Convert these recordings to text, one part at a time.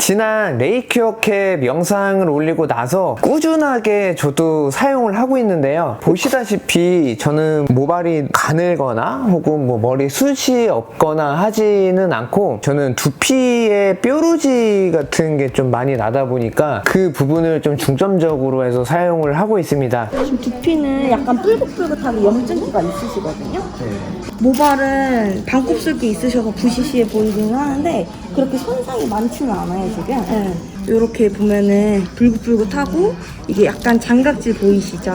지난 레이큐어캡 영상을 올리고 나서 꾸준하게 저도 사용을 하고 있는데요. 보시다시피 저는 모발이 가늘거나 혹은 뭐 머리 숱이 없거나 하지는 않고, 저는 두피에 뾰루지 같은 게 좀 많이 나다 보니까 그 부분을 좀 중점적으로 해서 사용을 하고 있습니다. 지금 두피는 약간 뿔긋뿔긋하게 염증기가 있으시거든요. 모발은 반곱슬기 있으셔서 부시시해 보이기는 하는데 그렇게 손상이 많지는 않아요 지금. 이렇게 보면은 불긋불긋하고 이게 약간 장각질 보이시죠?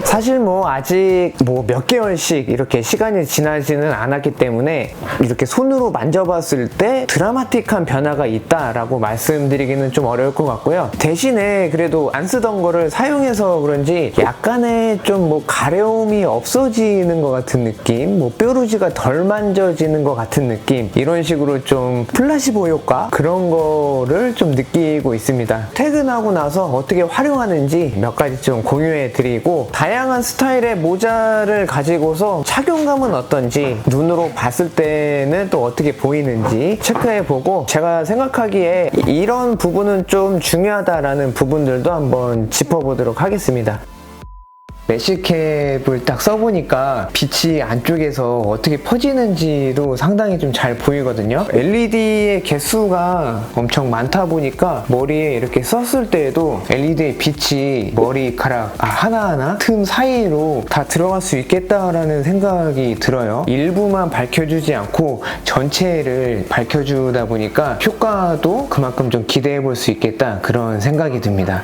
사실 뭐 아직 뭐 몇 개월씩 이렇게 시간이 지나지는 않았기 때문에 이렇게 손으로 만져봤을 때 드라마틱한 변화가 있다라고 말씀드리기는 좀 어려울 것 같고요. 대신에 그래도 안 쓰던 거를 사용해서 그런지 약간의 좀 뭐 가려움이 없어지는 것 같은 느낌, 뭐 뾰루지가 덜 만져지는 것 같은 느낌, 이런 식으로 좀 플라시보 효과 그런 거를 좀 느끼고 있습니다. 퇴근하고 나서 어떻게 활용하는지 몇 가지 좀 공유해 드리고, 다양한 스타일의 모자를 가지고서 착용감은 어떤지, 눈으로 봤을 때는 또 어떻게 보이는지 체크해 보고, 제가 생각하기에 이런 부분은 좀 중요하다라는 부분들도 한번 짚어보도록 하겠습니다. 메쉬캡을 딱 써보니까 빛이 안쪽에서 어떻게 퍼지는지도 상당히 좀 잘 보이거든요. LED의 개수가 엄청 많다 보니까 머리에 이렇게 썼을 때에도 LED의 빛이 머리카락 하나하나 틈 사이로 다 들어갈 수 있겠다라는 생각이 들어요. 일부만 밝혀주지 않고 전체를 밝혀주다 보니까 효과도 그만큼 좀 기대해 볼 수 있겠다, 그런 생각이 듭니다.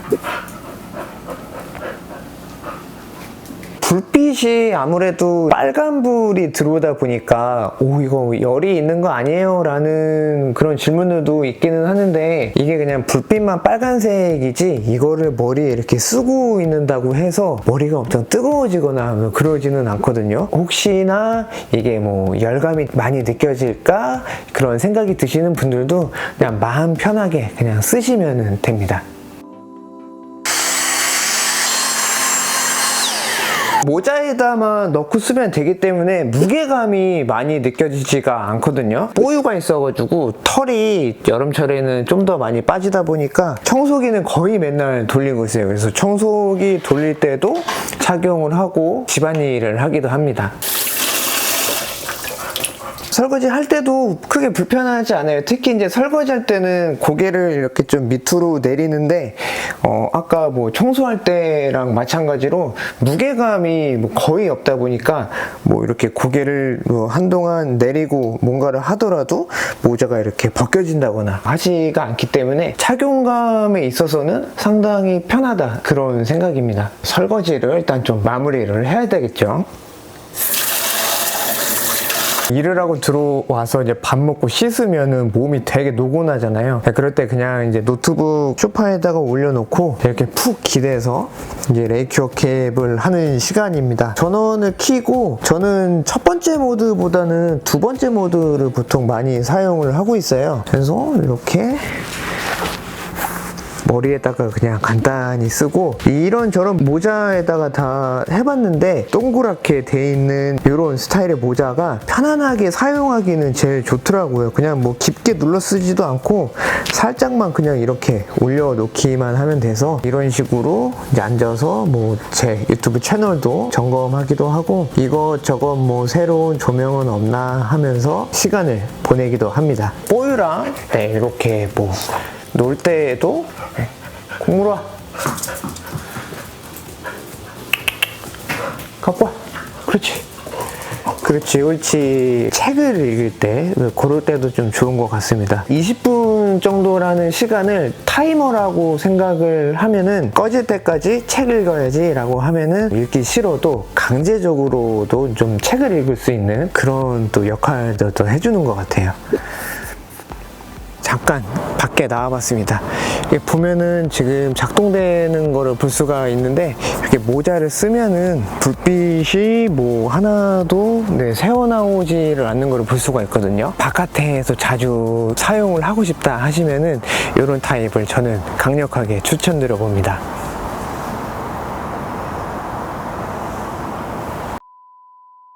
불빛이 아무래도 빨간불이 들어오다 보니까 이거 열이 있는 거 아니에요? 라는 그런 질문들도 있기는 하는데, 이게 그냥 불빛만 빨간색이지 이거를 머리에 이렇게 쓰고 있는다고 해서 머리가 엄청 뜨거워지거나 그러지는 않거든요. 혹시나 이게 뭐 열감이 많이 느껴질까 그런 생각이 드시는 분들도 그냥 마음 편하게 그냥 쓰시면 됩니다. 모자에다만 넣고 쓰면 되기 때문에 무게감이 많이 느껴지지가 않거든요. 뽀유가 있어가지고 털이 여름철에는 좀 더 많이 빠지다 보니까 청소기는 거의 맨날 돌리고 있어요. 그래서 청소기 돌릴 때도 착용을 하고 집안일을 하기도 합니다. 설거지 할 때도 크게 불편하지 않아요. 특히 이제 설거지 할 때는 고개를 이렇게 좀 밑으로 내리는데, 아까 뭐 청소할 때랑 마찬가지로 무게감이 뭐 거의 없다 보니까 뭐 이렇게 고개를 뭐 한동안 내리고 뭔가를 하더라도 모자가 이렇게 벗겨진다거나 하지가 않기 때문에 착용감에 있어서는 상당히 편하다, 그런 생각입니다. 설거지를 일단 좀 마무리를 해야 되겠죠. 일을 하고 들어와서 이제 밥 먹고 씻으면은 몸이 되게 노곤하잖아요. 그럴 때 그냥 이제 노트북 소파에다가 올려놓고 이렇게 푹 기대서 이제 레이큐어캡을 하는 시간입니다. 전원을 켜고, 저는 첫 번째 모드보다는 두 번째 모드를 보통 많이 사용을 하고 있어요. 그래서 이렇게 머리에다가 그냥 간단히 쓰고, 이런저런 모자에다가 다 해봤는데 동그랗게 돼 있는 이런 스타일의 모자가 편안하게 사용하기는 제일 좋더라고요. 그냥 뭐 깊게 눌러 쓰지도 않고 살짝만 그냥 이렇게 올려놓기만 하면 돼서, 이런 식으로 이제 앉아서 뭐 제 유튜브 채널도 점검하기도 하고 이것저것 뭐 새로운 조명은 없나 하면서 시간을 보내기도 합니다. 뽀유랑 이렇게 뭐 놀 때에도 국물 와, 갖고 와, 그렇지 옳지. 책을 읽을 때 그럴 때도 좀 좋은 것 같습니다. 20분 정도라는 시간을 타이머라고 생각을 하면은, 꺼질 때까지 책 읽어야지 라고 하면은 읽기 싫어도 강제적으로도 좀 책을 읽을 수 있는 그런 또 역할도 또 해주는 것 같아요. 잠깐 밖에 나와봤습니다. 보면은 지금 작동되는 거를 볼 수가 있는데, 이렇게 모자를 쓰면은 불빛이 뭐 하나도 새어나오지를 않는 거를 볼 수가 있거든요. 바깥에서 자주 사용을 하고 싶다 하시면은 이런 타입을 저는 강력하게 추천드려 봅니다.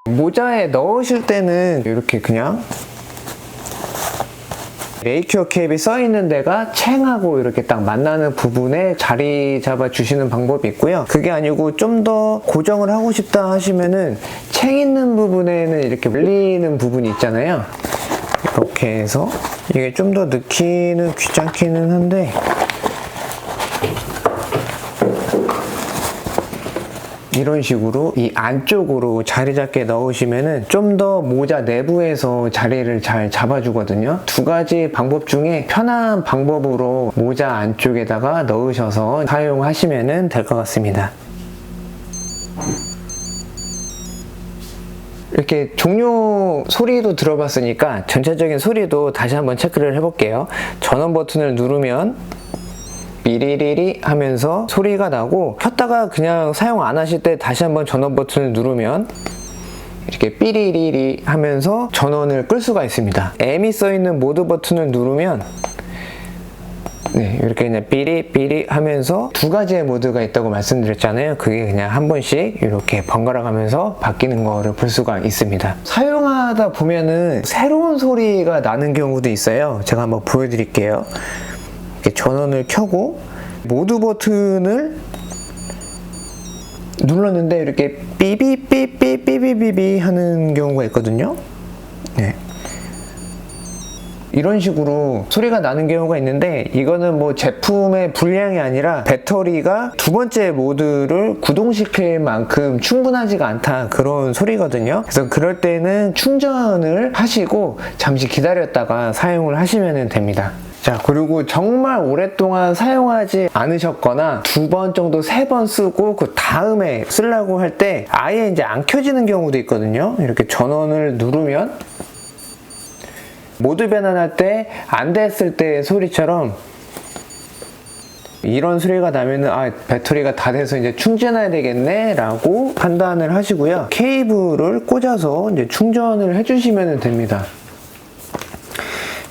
모자에 넣으실 때는 이렇게 그냥 레이큐어 캡이 써 있는 데가 챙하고 이렇게 딱 만나는 부분에 자리 잡아 주시는 방법이 있고요. 그게 아니고 좀 더 고정을 하고 싶다 하시면은 챙 있는 부분에는 이렇게 물리는 부분이 있잖아요. 이렇게 해서 이게 좀 더 넣기는 귀찮기는 한데 이런 식으로 이 안쪽으로 자리 잡게 넣으시면은 좀 더 모자 내부에서 자리를 잘 잡아주거든요. 두 가지 방법 중에 편한 방법으로 모자 안쪽에다가 넣으셔서 사용하시면 될 것 같습니다. 이렇게 종료 소리도 들어봤으니까 전체적인 소리도 다시 한번 체크를 해볼게요. 전원 버튼을 누르면 삐리리리 하면서 소리가 나고, 켰다가 그냥 사용 안 하실 때 다시 한번 전원 버튼을 누르면 이렇게 삐리리리 하면서 전원을 끌 수가 있습니다. M이 써있는 모드 버튼을 누르면 이렇게 그냥 삐리삐리 하면서 두 가지의 모드가 있다고 말씀드렸잖아요. 그게 그냥 한 번씩 이렇게 번갈아 가면서 바뀌는 거를 볼 수가 있습니다. 사용하다 보면은 새로운 소리가 나는 경우도 있어요. 제가 한번 보여드릴게요. 이렇게 전원을 켜고 모드 버튼을 눌렀는데 이렇게 삐비삐삐삐비비비 하는 경우가 있거든요. 이런 식으로 소리가 나는 경우가 있는데, 이거는 뭐 제품의 불량이 아니라 배터리가 두 번째 모드를 구동시킬 만큼 충분하지가 않다, 그런 소리거든요. 그래서 그럴 때는 충전을 하시고 잠시 기다렸다가 사용을 하시면 됩니다. 자, 그리고 정말 오랫동안 사용하지 않으셨거나 두 번 정도, 세 번 쓰고 그 다음에 쓰려고 할 때 아예 이제 안 켜지는 경우도 있거든요. 이렇게 전원을 누르면 모드 변환할 때 안 됐을 때 소리처럼 이런 소리가 나면은 배터리가 다 돼서 이제 충전해야 되겠네 라고 판단을 하시고요. 케이블을 꽂아서 이제 충전을 해주시면 됩니다.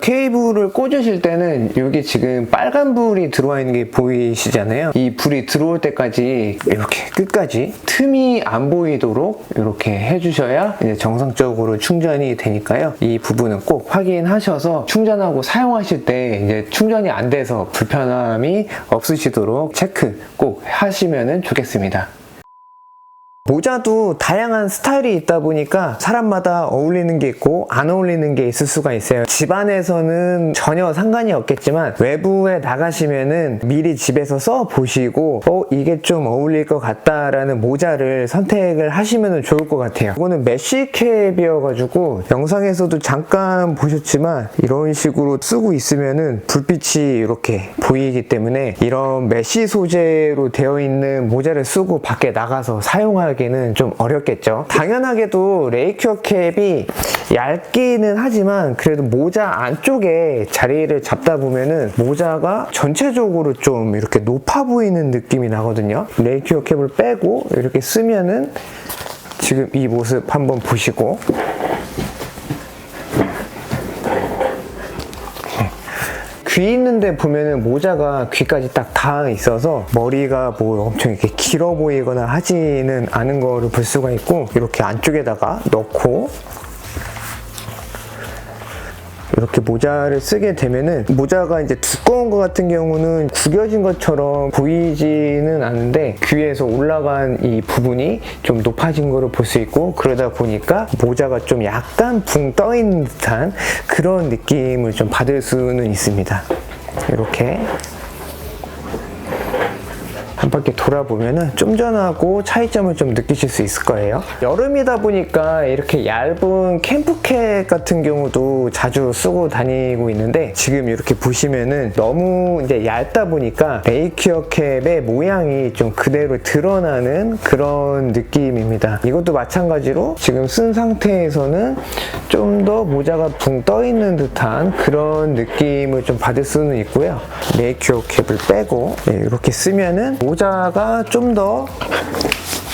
케이블을 꽂으실 때는 여기 지금 빨간 불이 들어와 있는 게 보이시잖아요. 이 불이 들어올 때까지 이렇게 끝까지 틈이 안 보이도록 이렇게 해주셔야 이제 정상적으로 충전이 되니까요. 이 부분은 꼭 확인하셔서 충전하고 사용하실 때 이제 충전이 안 돼서 불편함이 없으시도록 체크 꼭 하시면 좋겠습니다. 모자도 다양한 스타일이 있다 보니까 사람마다 어울리는 게 있고 안 어울리는 게 있을 수가 있어요. 집안에서는 전혀 상관이 없겠지만 외부에 나가시면은 미리 집에서 써 보시고 이게 좀 어울릴 것 같다라는 모자를 선택을 하시면 좋을 것 같아요. 이거는 메쉬캡이어가지고 영상에서도 잠깐 보셨지만 이런 식으로 쓰고 있으면은 불빛이 이렇게 보이기 때문에 이런 메쉬 소재로 되어 있는 모자를 쓰고 밖에 나가서 사용하기는 좀 어렵겠죠. 당연하게도 레이큐어 캡이 얇기는 하지만 그래도 모자 안쪽에 자리를 잡다 보면은 모자가 전체적으로 좀 이렇게 높아 보이는 느낌이 나거든요. 레이큐어 캡을 빼고 이렇게 쓰면은 지금 이 모습 한번 보시고, 귀 있는데 보면은 모자가 귀까지 딱 닿아 있어서 머리가 뭐 엄청 이렇게 길어 보이거나 하지는 않은 거를 볼 수가 있고, 이렇게 안쪽에다가 넣고 이렇게 모자를 쓰게 되면은 모자가 이제 두꺼운 것 같은 경우는 구겨진 것처럼 보이지는 않은데 귀에서 올라간 이 부분이 좀 높아진 거를 볼 수 있고, 그러다 보니까 모자가 좀 약간 붕 떠 있는 듯한 그런 느낌을 좀 받을 수는 있습니다. 이렇게 한 바퀴 돌아보면은 좀 전하고 차이점을 좀 느끼실 수 있을 거예요. 여름이다 보니까 이렇게 얇은 캠프캡 같은 경우도 자주 쓰고 다니고 있는데, 지금 이렇게 보시면은 너무 이제 얇다 보니까 레이큐어 캡의 모양이 좀 그대로 드러나는 그런 느낌입니다. 이것도 마찬가지로 지금 쓴 상태에서는 좀 더 모자가 붕 떠 있는 듯한 그런 느낌을 좀 받을 수는 있고요. 레이큐어 캡을 빼고 이렇게 쓰면은 모자가 좀 더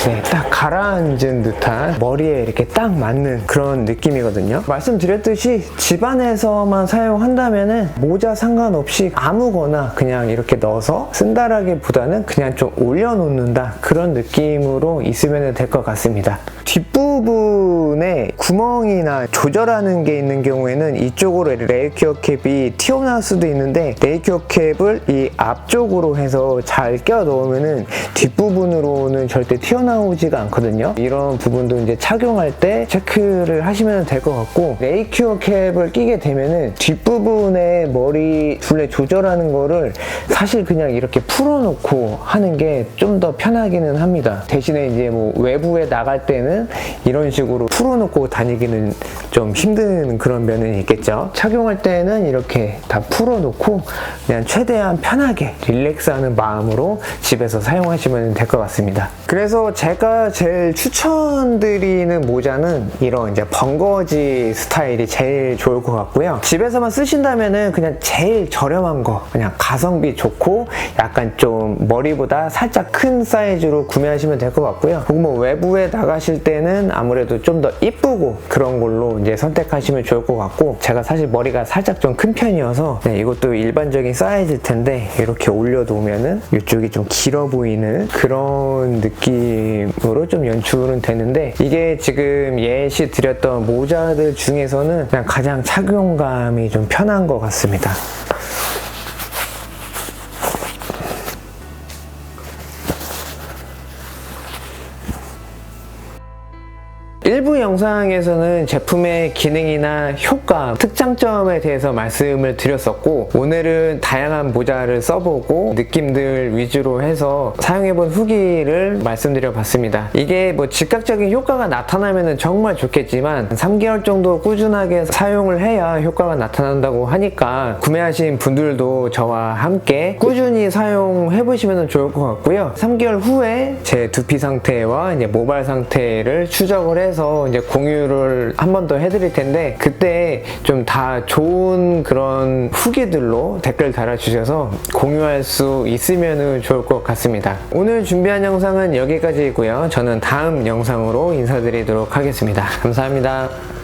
네, 딱 가라앉은 듯한 머리에 이렇게 딱 맞는 그런 느낌이거든요. 말씀드렸듯이 집안에서만 사용한다면은 모자 상관없이 아무거나 그냥 이렇게 넣어서 쓴다라기보다는 그냥 좀 올려놓는다 그런 느낌으로 있으면 될 것 같습니다. 뒷부분에 구멍이나 조절하는 게 있는 경우에는 이쪽으로 레이큐어 캡이 튀어나올 수도 있는데 레이큐어 캡을 이 앞쪽으로 해서 잘 껴 넣으면은 뒷부분으로는 절대 튀어나오지가 않거든요. 이런 부분도 이제 착용할 때 체크를 하시면 될 것 같고, 레이큐어 캡을 끼게 되면은 뒷부분에 머리 둘레 조절하는 거를 사실 그냥 이렇게 풀어놓고 하는 게 좀 더 편하기는 합니다. 대신에 이제 뭐 외부에 나갈 때는 이런 식으로 풀어놓고 다니기는 좀 힘든 그런 면은 있겠죠. 착용할 때는 이렇게 다 풀어놓고 그냥 최대한 편하게 릴렉스하는 마음으로 집에서 사용하시면 될 것 같습니다. 그래서 제가 제일 추천드리는 모자는 이런 이제 번거지 스타일이 제일 좋을 것 같고요. 집에서만 쓰신다면은 그냥 제일 저렴한 거, 그냥 가성비 좋고 약간 좀 머리보다 살짝 큰 사이즈로 구매하시면 될 것 같고요. 그리고 뭐 외부에 나가실 때는 아무래도 좀 더 이쁘고 그런 걸로 이제 선택하시면 좋을 것 같고, 제가 사실 머리가 살짝 좀 큰 편이어서 이것도 일반적인 사이즈일 텐데 이렇게 올려놓으면은 이쪽이 좀 길어 보이는 그런 느낌으로 좀 연출은 되는데, 이게 지금 예시 드렸던 모자들 중에서는 그냥 가장 착용감이 좀 편한 것 같습니다. 일부 영상에서는 제품의 기능이나 효과, 특장점에 대해서 말씀을 드렸었고, 오늘은 다양한 모자를 써보고 느낌들 위주로 해서 사용해본 후기를 말씀드려 봤습니다. 이게 뭐 즉각적인 효과가 나타나면 정말 좋겠지만 3개월 정도 꾸준하게 사용을 해야 효과가 나타난다고 하니까 구매하신 분들도 저와 함께 꾸준히 사용해보시면 좋을 것 같고요. 3개월 후에 제 두피 상태와 이제 모발 상태를 추적을 해서 이제 공유를 한 번 더 해드릴 텐데, 그때 좀 다 좋은 그런 후기들로 댓글 달아주셔서 공유할 수 있으면 좋을 것 같습니다. 오늘 준비한 영상은 여기까지이고요. 저는 다음 영상으로 인사드리도록 하겠습니다. 감사합니다.